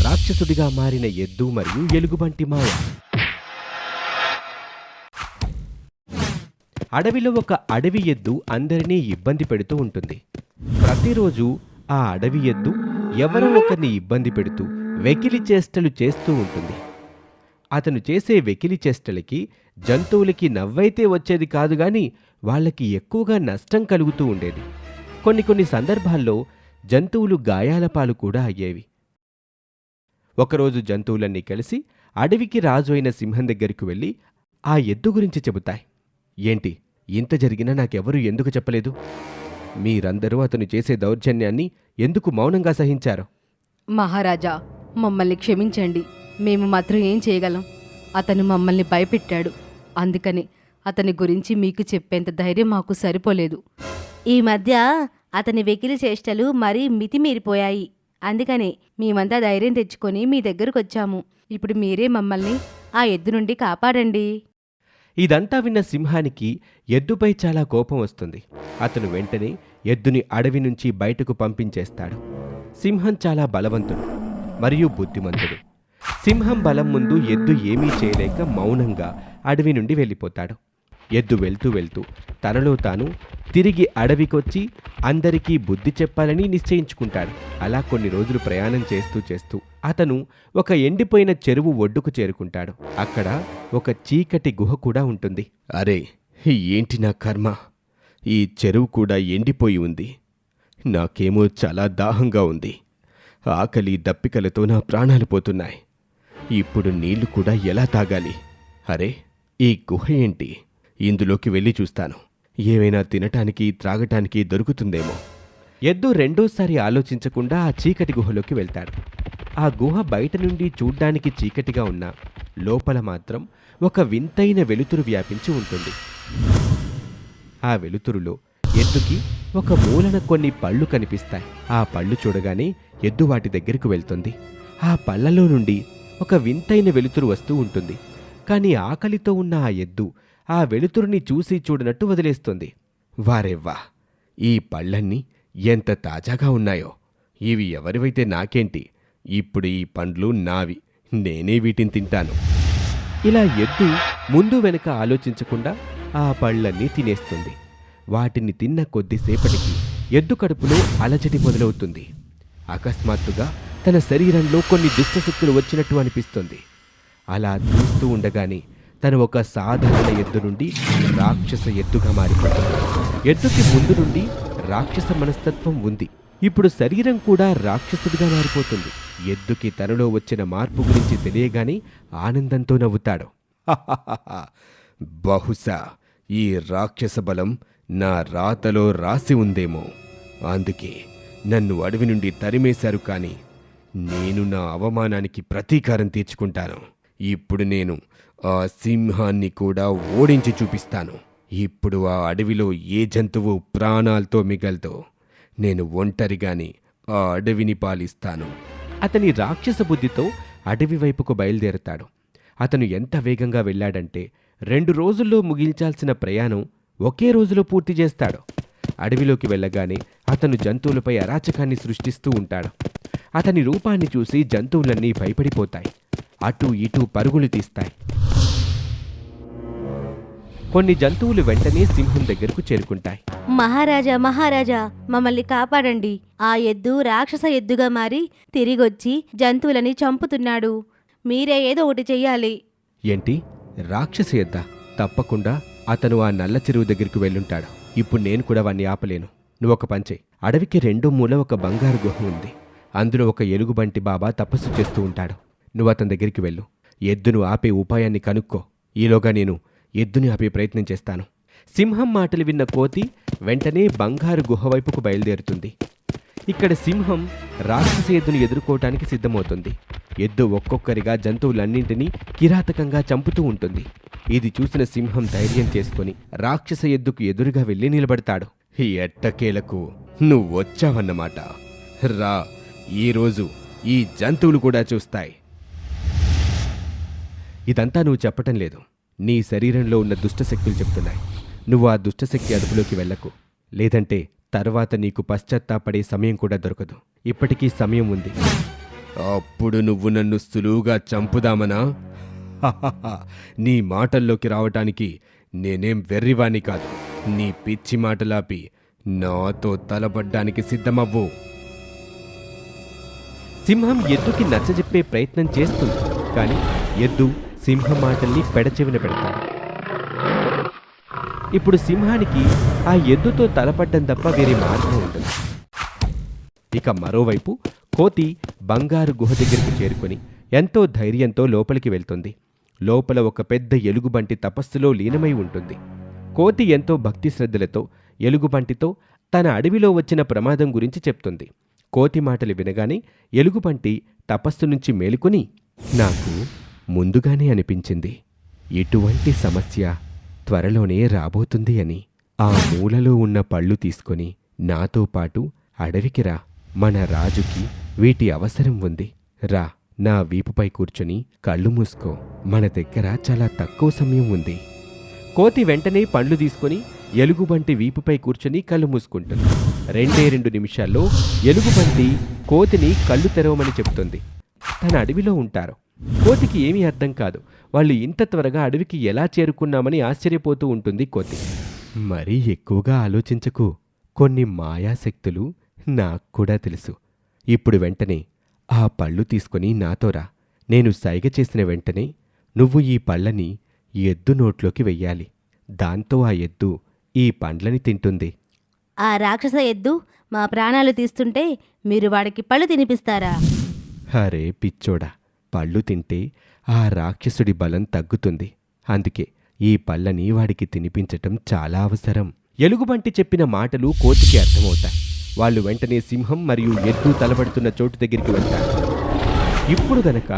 రాక్షసుడిగా మారిన ఎద్దు మరియు ఎలుగుబంటి మాయ. అడవిలో ఒక అడవి ఎద్దు అందరినీ ఇబ్బంది పెడుతూ ఉంటుంది. ప్రతిరోజు ఆ అడవి ఎద్దు ఎవరో ఒకరిని ఇబ్బంది పెడుతూ వెకిలి చేష్టలు చేస్తూ ఉంటుంది. అతను చేసే వెకిలి చేష్టలకి జంతువులకి నవ్వైతే వచ్చేది కాదు గాని వాళ్ళకి ఎక్కువగా నష్టం కలుగుతూ ఉండేది. కొన్ని సందర్భాల్లో జంతువులు గాయాల పాలు కూడా అయ్యేవి. ఒకరోజు జంతువులన్నీ కలిసి అడవికి రాజు అయిన సింహం దగ్గరికి వెళ్ళి ఆ ఎద్దు గురించి చెబుతాయి. ఏంటి, ఇంత జరిగినా నాకెవరూ ఎందుకు చెప్పలేదు? మీరందరూ అతను చేసే దౌర్జన్యాన్ని ఎందుకు మౌనంగా సహించారు? మహారాజా, మమ్మల్ని క్షమించండి. మేము మాత్రం ఏం చేయగలం? అతను మమ్మల్ని భయపెట్టాడు. అందుకని అతని గురించి మీకు చెప్పేంత ధైర్యం మాకు సరిపోలేదు. ఈ మధ్య అతని వెకిలి చేష్టలు మరీ మితిమీరిపోయాయి. అందుకనే మేమంతా ధైర్యం తెచ్చుకొని మీ దగ్గరకొచ్చాము. ఇప్పుడు మీరే మమ్మల్ని ఆ ఎద్దు నుండి కాపాడండి. ఇదంతా విన్న సింహానికి ఎద్దుపై చాలా కోపం వస్తుంది. అతను వెంటనే ఎద్దుని అడవి నుంచి బయటకు పంపించేస్తాడు. సింహం చాలా బలవంతుడు మరియు బుద్ధిమంతుడు. సింహం బలం ముందు ఎద్దు ఏమీ చేయలేక మౌనంగా అడవి నుండి వెళ్ళిపోతాడు. ఎద్దు వెళ్తూ వెళ్తూ తనలో తాను తిరిగి అడవికొచ్చి అందరికీ బుద్ధి చెప్పాలని నిశ్చయించుకుంటాడు. అలా కొన్ని రోజులు ప్రయాణం చేస్తూ అతను ఒక ఎండిపోయిన చెరువు ఒడ్డుకు చేరుకుంటాడు. అక్కడ ఒక చీకటి గుహ కూడా ఉంటుంది. అరే, ఏంటి నా కర్మ! ఈ చెరువు కూడా ఎండిపోయి ఉంది. నాకేమో చాలా దాహంగా ఉంది. ఆకలి దప్పికలతో నా ప్రాణాలు పోతున్నాయి. ఇప్పుడు నీళ్లు కూడా ఎలా తాగాలి? అరే, ఈ గుహ ఏంటి? ఇందులోకి వెళ్ళి చూస్తాను. ఏమైనా తినటానికి త్రాగటానికి దొరుకుతుందేమో. ఎద్దు రెండోసారి ఆలోచించకుండా ఆ చీకటి గుహలోకి వెళ్తాడు. ఆ గుహ బయట నుండి చూడ్డానికి చీకటిగా ఉన్నా లోపల మాత్రం ఒక వింతైన వెలుతురు వ్యాపించి ఉంటుంది. ఆ వెలుతురులో ఎద్దుకి ఒక మూలన కొన్ని పళ్ళు కనిపిస్తాయి. ఆ పళ్ళు చూడగానే ఎద్దు వాటి దగ్గరకు వెళ్తుంది. ఆ పళ్ళలో నుండి ఒక వింతైన వెలుతురు వస్తూ ఉంటుంది. కాని ఆకలితో ఉన్న ఆ ఎద్దు ఆ వెలుతురుని చూసి చూడనట్టు వదిలేస్తుంది. వారెవ్వా, ఈ పళ్ళన్నీ ఎంత తాజాగా ఉన్నాయో! ఇవి ఎవరివైతే నాకేంటి? ఇప్పుడు ఈ పండ్లు నావి, నేనే వీటిని తింటాను. ఇలా ఎద్దు ముందు వెనక ఆలోచించకుండా ఆ పళ్ళన్నీ తినేస్తుంది. వాటిని తిన్న కొద్దిసేపటికి ఎద్దు కడుపులో అలజడి మొదలవుతుంది. అకస్మాత్తుగా తన శరీరంలో కొన్ని దుష్టశక్తులు వచ్చినట్టు అనిపిస్తుంది. అలా చూస్తూ ఉండగానే తను ఒక సాధారణ ఎద్దు నుండి రాక్షస ఎద్దుగా మారిపోతుంది. ఎద్దుకి ముందు నుండి రాక్షస మనస్తత్వం ఉంది. ఇప్పుడు శరీరం కూడా రాక్షసుడిగా మారిపోతుంది. ఎద్దుకి తనలో వచ్చిన మార్పు గురించి తెలియగానే ఆనందంతో నవ్వుతాడు. బహుశా ఈ రాక్షస బలం నా రాతలో రాసి ఉందేమో. అందుకే నన్ను అడవి నుండి తరిమేశారు. కానీ నేను నా అవమానానికి ప్రతీకారం తీర్చుకుంటాను. ఇప్పుడు నేను ఆ సింహాన్ని కూడా ఓడించి చూపిస్తాను. ఇప్పుడు ఆ అడవిలో ఏ జంతువు ప్రాణాలతో మిగలదో నేను ఒంటరిగాని ఆ అడవిని పాలిస్తాను. అతని రాక్షస బుద్ధితో అడవి వైపుకు బయలుదేరతాడు. అతను ఎంత వేగంగా వెళ్ళాడంటే 2 రోజుల్లో ముగించాల్సిన ప్రయాణం ఒకే రోజులో పూర్తి చేస్తాడు. అడవిలోకి వెళ్ళగానే అతను జంతువులపై అరాచకాన్ని సృష్టిస్తూ ఉంటాడు. అతని రూపాన్ని చూసి జంతువులన్నీ భయపడిపోతాయి. అటూ ఇటూ పరుగులు తీస్తాయి. కొన్ని జంతువులు వెంటనే సింహం దగ్గరకు చేరుకుంటాయి. మహారాజా, మహారాజా, మమ్మల్ని కాపాడండి. ఆ ఎద్దు రాక్షస ఎద్దుగా మారి తిరిగొచ్చి జంతువులని చంపుతున్నాడు. మీరే ఏదో ఒకటి చెయ్యాలి. ఏంటి, రాక్షస ఎద్దా? తప్పకుండా అతను ఆ నల్ల చెరువు దగ్గరికి వెళ్ళుంటాడు. ఇప్పుడు నేను కూడా వాణ్ణి ఆపలేను. నువ్వొక పంచే. అడవికి రెండో మూల ఒక బంగారు గుహ ఉంది. అందులో ఒక ఎలుగుబంటి బాబా తపస్సు చేస్తూ ఉంటాడు. నువ్వు అతని దగ్గరికి వెళ్ళు. ఎద్దును ఆపే ఉపాయాన్ని కనుక్కో. ఈలోగా నేను ఎద్దుని ఆపే ప్రయత్నం చేస్తాను. సింహం మాటలు విన్న కోతి వెంటనే బంగారు గుహ వైపుకు బయలుదేరుతుంది. ఇక్కడ సింహం రాక్షస ఎద్దును ఎదుర్కోవటానికి సిద్ధమవుతుంది. ఎద్దు ఒక్కొక్కరిగా జంతువులన్నింటినీ కిరాతకంగా చంపుతూ ఉంటుంది. ఇది చూసిన సింహం ధైర్యం చేసుకుని రాక్షస ఎద్దుకు ఎదురుగా వెళ్ళి నిలబడతాడు. ఎట్టకేలకు నువ్వొచ్చావన్నమాట. రా, ఈరోజు ఈ జంతువులు కూడా చూస్తాయి. ఇదంతా నువ్వు చెప్పటం లేదు. నీ శరీరంలో ఉన్న దుష్టశక్తులు చెప్తున్నాయి. నువ్వు ఆ దుష్టశక్తి అదుపులోకి వెళ్ళకు. లేదంటే తర్వాత నీకు పశ్చాత్తాపడే సమయం కూడా దొరకదు. ఇప్పటికీ సమయం ఉంది. అప్పుడు నువ్వు నన్ను సులువుగా చంపుదామనా? హహహ, నీ మాటల్లోకి రావటానికి నేనేం వెర్రివాణ్ణి కాదు. నీ పిచ్చి మాటలాపి నాతో తలపడ్డానికి సిద్ధమవ్వు. సింహం ఎద్దుకి నచ్చజెప్పే ప్రయత్నం చేస్తుంది, కానీ ఎద్దు సింహం మాటల్ని పెడచెవిన పెడతాడు. ఇప్పుడు సింహానికి ఆ ఎద్దుతో తలపడ్డం తప్ప వేరే మార్గం ఉంటుంది. ఇక మరోవైపు కోతి బంగారు గుహ దగ్గరికి చేరుకొని ఎంతో ధైర్యంతో లోపలికి వెళ్తుంది. లోపల ఒక పెద్ద ఎలుగుబంటి తపస్సులో లీనమై ఉంటుంది. కోతి ఎంతో భక్తి శ్రద్ధలతో ఎలుగుబంటితో తన అడవిలో వచ్చిన ప్రమాదం గురించి చెప్తుంది. కోతి మాటలు వినగానే ఎలుగుబంటి తపస్సు నుంచి మేలుకొని, నాకు ముందుగానే అనిపించింది ఇటువంటి సమస్య త్వరలోనే రాబోతుంది అని. ఆ మూలలో ఉన్న పళ్ళు తీసుకొని నాతో పాటు అడవికి రా. మన రాజుకి వీటి అవసరం ఉంది. రా, నా వీపుపై కూర్చొని కళ్ళు మూసుకో. మన దగ్గర చాలా తక్కువ సమయం ఉంది. కోతి వెంటనే పండ్లు తీసుకొని ఎలుగుబంటి వీపుపై కూర్చొని కళ్ళు మూసుకుంటుంది. 2 నిమిషాల్లో ఎలుగుబంటి కోతిని కళ్ళు తెరవమని చెప్తుంది. తన అడవిలో ఉంటారు. కోతికి ఏమీ అర్థం కాదు. వాళ్ళు ఇంత త్వరగా అడవికి ఎలా చేరుకున్నామని ఆశ్చర్యపోతూ ఉంటుంది కోతి. మరీ ఎక్కువగా ఆలోచించకు. కొన్ని మాయాశక్తులు నాకు కూడా తెలుసు. ఇప్పుడు వెంటనే ఆ పళ్ళు తీసుకొని నాతోరా. నేను సైగ చేసిన వెంటనే నువ్వు ఈ పళ్ళని ఎద్దు నోట్లోకి వెయ్యాలి. దాంతో ఆ ఎద్దు ఈ పండ్లని తింటుంది. ఆ రాక్షస ఎద్దు మా ప్రాణాలు తీస్తుంటే మీరు వాడికి పళ్ళు తినిపిస్తారా? హరే పిచ్చోడా, పళ్ళు తింటే ఆ రాక్షసుడి బలం తగ్గుతుంది. అందుకే ఈ పళ్ళని వాడికి తినిపించటం చాలా అవసరం. ఎలుగుబంటి చెప్పిన మాటలు కోతికి అర్థమవుతాయి. వాళ్ళు వెంటనే సింహం మరియు ఎద్దు తలబడుతున్న చోటు దగ్గరికి వెళ్తారు. ఇప్పుడు గనక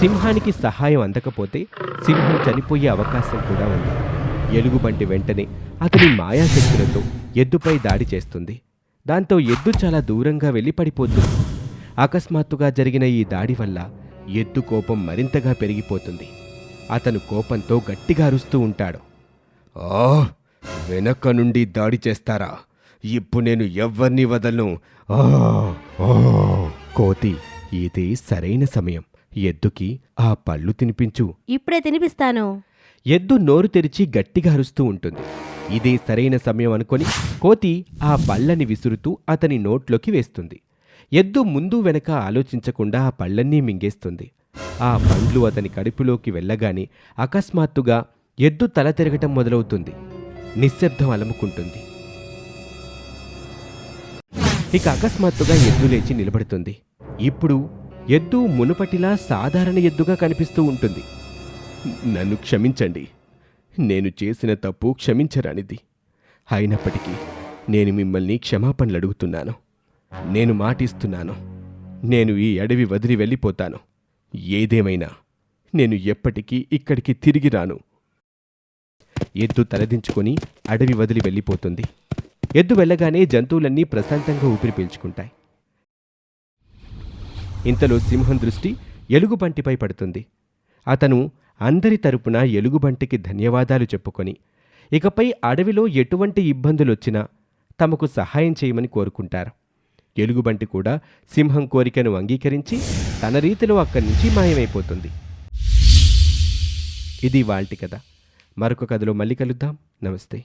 సింహానికి సహాయం అందకపోతే సింహం చనిపోయే అవకాశం కూడా ఉంది. ఎలుగుబంటి వెంటనే అతని మాయాశక్తులతో ఎద్దుపై దాడి చేస్తుంది. దాంతో ఎద్దు చాలా దూరంగా వెళ్ళి పడిపోతుంది. అకస్మాత్తుగా జరిగిన ఈ దాడి వల్ల ఎద్దు కోపం మరింతగా పెరిగిపోతుంది. అతను కోపంతో గట్టిగా అరుస్తూ ఉంటాడు. ఆ, వెనక నుండి దాడి చేస్తారా? ఇప్పుడు నేను ఎవ్వర్ని వదలను. కోతి, ఇదే సరైన సమయం. ఎద్దుకి ఆ పళ్ళు తినిపించు. ఇప్పుడే తినిపిస్తాను. ఎద్దు నోరు తెరిచి గట్టిగా అరుస్తూ ఉంటుంది. ఇదే సరైన సమయం అనుకొని కోతి ఆ పళ్ళని విసురుతూ అతని నోట్లోకి వేస్తుంది. ఎద్దు ముందు వెనక ఆలోచించకుండా ఆ పళ్ళన్నీ మింగేస్తుంది. ఆ పండ్లు అతని కడుపులోకి వెళ్ళగానే అకస్మాత్తుగా ఎద్దు తల తిరగటం మొదలవుతుంది. నిశ్శబ్దం అలముకుంటుంది. ఇక అకస్మాత్తుగా ఎద్దు లేచి నిలబడుతుంది. ఇప్పుడు ఎద్దు మునుపటిలా సాధారణ ఎద్దుగా కనిపిస్తూ ఉంటుంది. నన్ను క్షమించండి. నేను చేసిన తప్పు క్షమించరానిది. అయినప్పటికీ నేను మిమ్మల్ని క్షమాపణలు అడుగుతున్నాను. నేను మాటిస్తున్నాను. నేను ఈ అడవి వదిలి వెళ్ళిపోతాను. ఏదేమైనా నేను ఎప్పటికీ ఇక్కడికి తిరిగి రాను. ఎద్దు తలదించుకొని అడవి వదిలి వెళ్ళిపోతుంది. ఎద్దు వెళ్ళగానే జంతువులన్నీ ప్రశాంతంగా ఊపిరి పీల్చుకుంటాయి. ఇంతలో సింహం దృష్టి ఎలుగుబంటిపై పడుతుంది. అతను అందరి తరపున ఎలుగుబంటికి ధన్యవాదాలు చెప్పుకొని ఇకపై అడవిలో ఎటువంటి ఇబ్బందులొచ్చినా తమకు సహాయం చేయమని కోరుకుంటారు. ఎలుగుబంటి కూడా సింహం కోరికను అంగీకరించి తన రీతిలో అక్కడి నుంచి మాయమైపోతుంది. ఇది వాల్టి కథ. మరొక కథలో మళ్ళీ కలుద్దాం. నమస్తే.